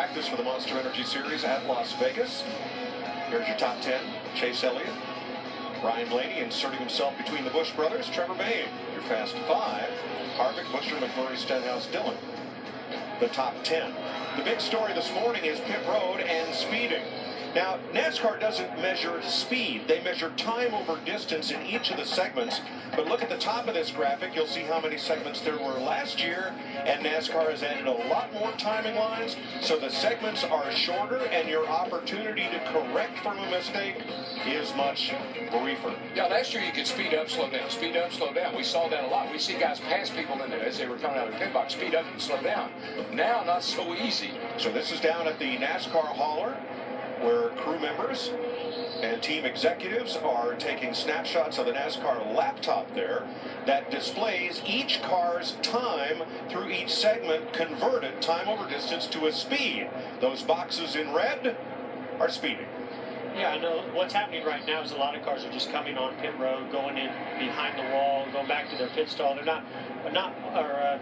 practice for the Monster Energy Series at Las Vegas. Here's your top 10. Chase Elliott, Ryan Blaney inserting himself between the Busch brothers. Trevor Bayne, your fast 5. Harvick, Buescher, McMurray, Stenhouse, Dillon. The top 10. The big story this morning is pit road and speeding. Now, NASCAR doesn't measure speed. They measure time over distance in each of the segments. But look at the top of this graphic. You'll see how many segments there were last year. And NASCAR has added a lot more timing lines. So the segments are shorter, and your opportunity to correct from a mistake is much briefer. Yeah, last year you could speed up, slow down, speed up, slow down. We saw that a lot. We see guys pass people in there as they were coming out of the pit box, speed up and slow down. Now, not so easy. So this is down at the NASCAR hauler, where crew members and team executives are taking snapshots of the NASCAR laptop there that displays each car's time through each segment, converted time over distance to a speed. Those boxes in red are speeding. Yeah, I know what's happening right now is a lot of cars are just coming on pit road, going in behind the wall, going back to their pit stall. They're not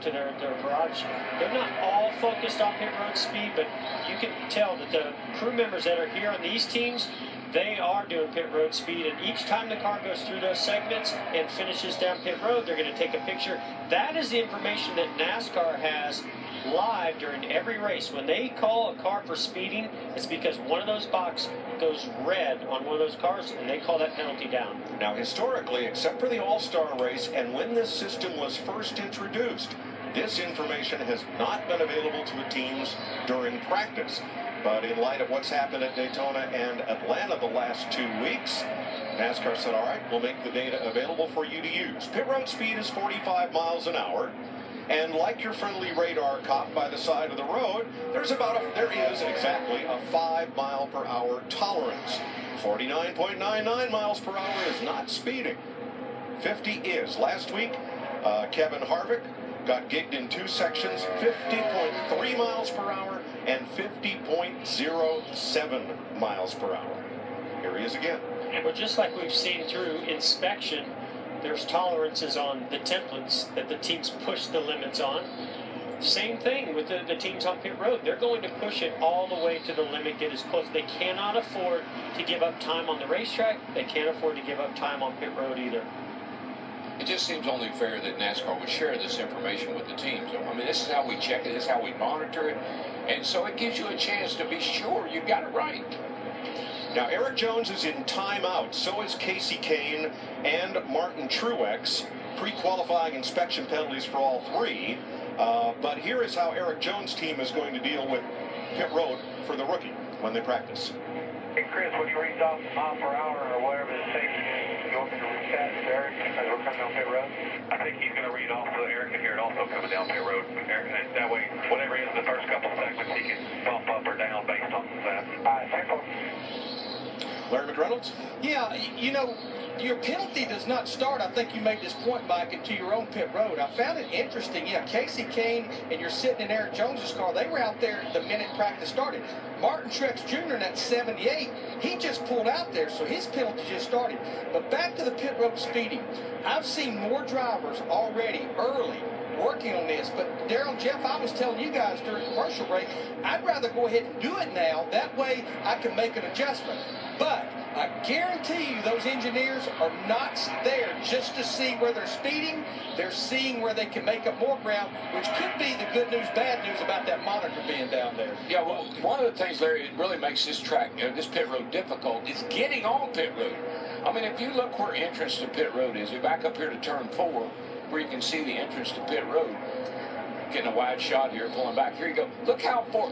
to their garage. They're not all focused on pit road speed, but you can tell that the crew members that are here on these teams, they are doing pit road speed, and each time the car goes through those segments and finishes down pit road, they're going to take a picture. That is the information that NASCAR has live during every race. When they call a car for speeding, it's because one of those boxes goes red on one of those cars, and they call that penalty down. Now, historically, except for the All-Star race and when this system was first introduced, this information has not been available to the teams during practice. But in light of what's happened at Daytona and Atlanta the last 2 weeks, NASCAR said, all right, we'll make the data available for you to use. Pit road speed is 45 miles an hour. And like your friendly radar cop by the side of the road, there is exactly a 5 mile per hour tolerance. 49.99 miles per hour is not speeding. 50 is. Last week, Kevin Harvick got gigged in 2 sections, 50.3 miles per hour and 50.07 miles per hour. Here he is again. Well, just like we've seen through inspection, there's tolerances on the templates that the teams push the limits on. Same thing with the teams on pit road. They're going to push it all the way to the limit, get as close. They cannot afford to give up time on the racetrack. They can't afford to give up time on pit road either. It just seems only fair that NASCAR would share this information with the teams. I mean, this is how we check it. This is how we monitor it. And so it gives you a chance to be sure you got it right. Now, Eric Jones is in timeout. So is Casey Kane and Martin Truex. Pre-qualifying inspection penalties for all 3. But here is how Eric Jones' team is going to deal with pit road for the rookie when they practice. Hey, Chris, when you read off mile per hour or whatever the safety is, you want me to reach that to Eric as we're coming down pit road? I think he's going to read off so Eric can hear it also coming down pit road. And that way, whatever is the first couple of segments, he can bump up or down based on that. All right, simple. Larry McReynolds? Yeah, you know, your penalty does not start, I think you made this point, Mike, until your own pit road. I found it interesting. Yeah, Casey Kane and you're sitting in Eric Jones's car, they were out there the minute practice started. Martin Truex Jr. in that 78, he just pulled out there, so his penalty just started. But back to the pit road speeding. I've seen more drivers already early working on this, but Daryl, Jeff, I was telling you guys during commercial break, I'd rather go ahead and do it now. That way I can make an adjustment. But I guarantee you those engineers are not there just to see where they're speeding. They're seeing where they can make up more ground, which could be the good news, bad news about that monitor being down there. Yeah, well, one of the things, Larry, it really makes this track, this pit road difficult is getting on pit road. I mean, if you look where entrance to pit road is, you back up here to turn 4, where you can see the entrance to pit road. Getting a wide shot here, pulling back. Here you go. Look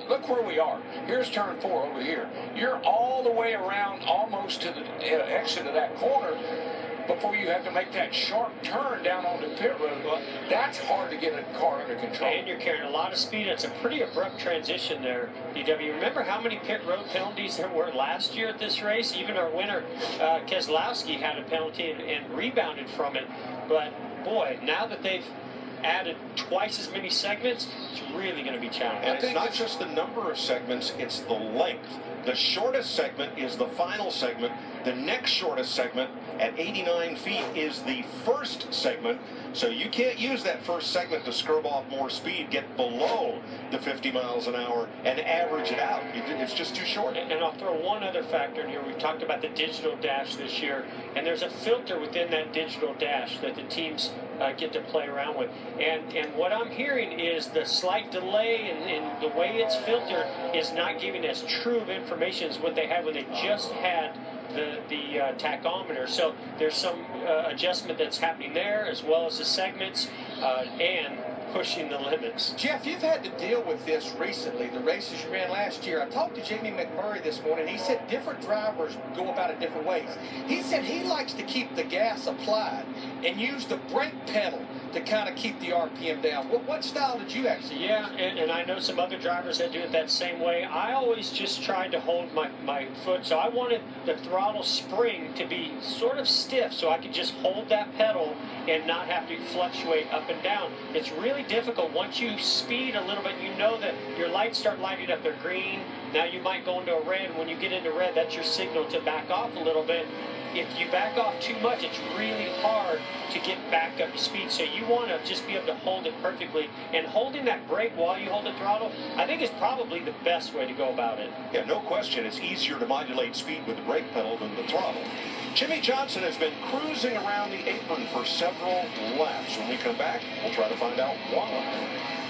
look where we are. Here's turn 4 over here. You're all the way around almost to the exit of that corner before you have to make that sharp turn down onto pit road. Well, that's hard to get a car under control. And you're carrying a lot of speed. It's a pretty abrupt transition there, DW. Remember how many pit road penalties there were last year at this race? Even our winner, Keselowski, had a penalty and rebounded from it. But, boy, now that they've added twice as many segments, it's really going to be challenging. And it's not just the number of segments, it's the length. The shortest segment is the final segment. The next shortest segment at 89 feet is the first segment. So you can't use that first segment to scrub off more speed, get below the 50 miles an hour, and average it out. It's just too short. And I'll throw one other factor in here. We've talked about the digital dash this year, and there's a filter within that digital dash that the teams get to play around with. And what I'm hearing is the slight delay in the way it's filtered is not giving as true of information as what they had when they just had the tachometer. So there's some adjustment that's happening there, as well as the segments and pushing the limits. Jeff, you've had to deal with this recently, the races you ran last year. I talked to Jamie McMurray this morning. He said different drivers go about it different ways. He said he likes to keep the gas applied and use the brake pedal to kind of keep the RPM down. What style did you actually use? Yeah, and I know some other drivers that do it that same way. I always just tried to hold my foot, so I wanted the throttle spring to be sort of stiff so I could just hold that pedal and not have to fluctuate up and down. It's really difficult. Once you speed a little bit, you know that your lights start lighting up. They're green. Now you might go into a red. When you get into red, that's your signal to back off a little bit. If you back off too much, it's really hard to get back up to speed. So you want to just be able to hold it perfectly. And holding that brake while you hold the throttle, I think is probably the best way to go about it. Yeah, no question. It's easier to modulate speed with the brake pedal than the throttle. Jimmie Johnson has been cruising around the apron for several laps. When we come back, we'll try to find out why.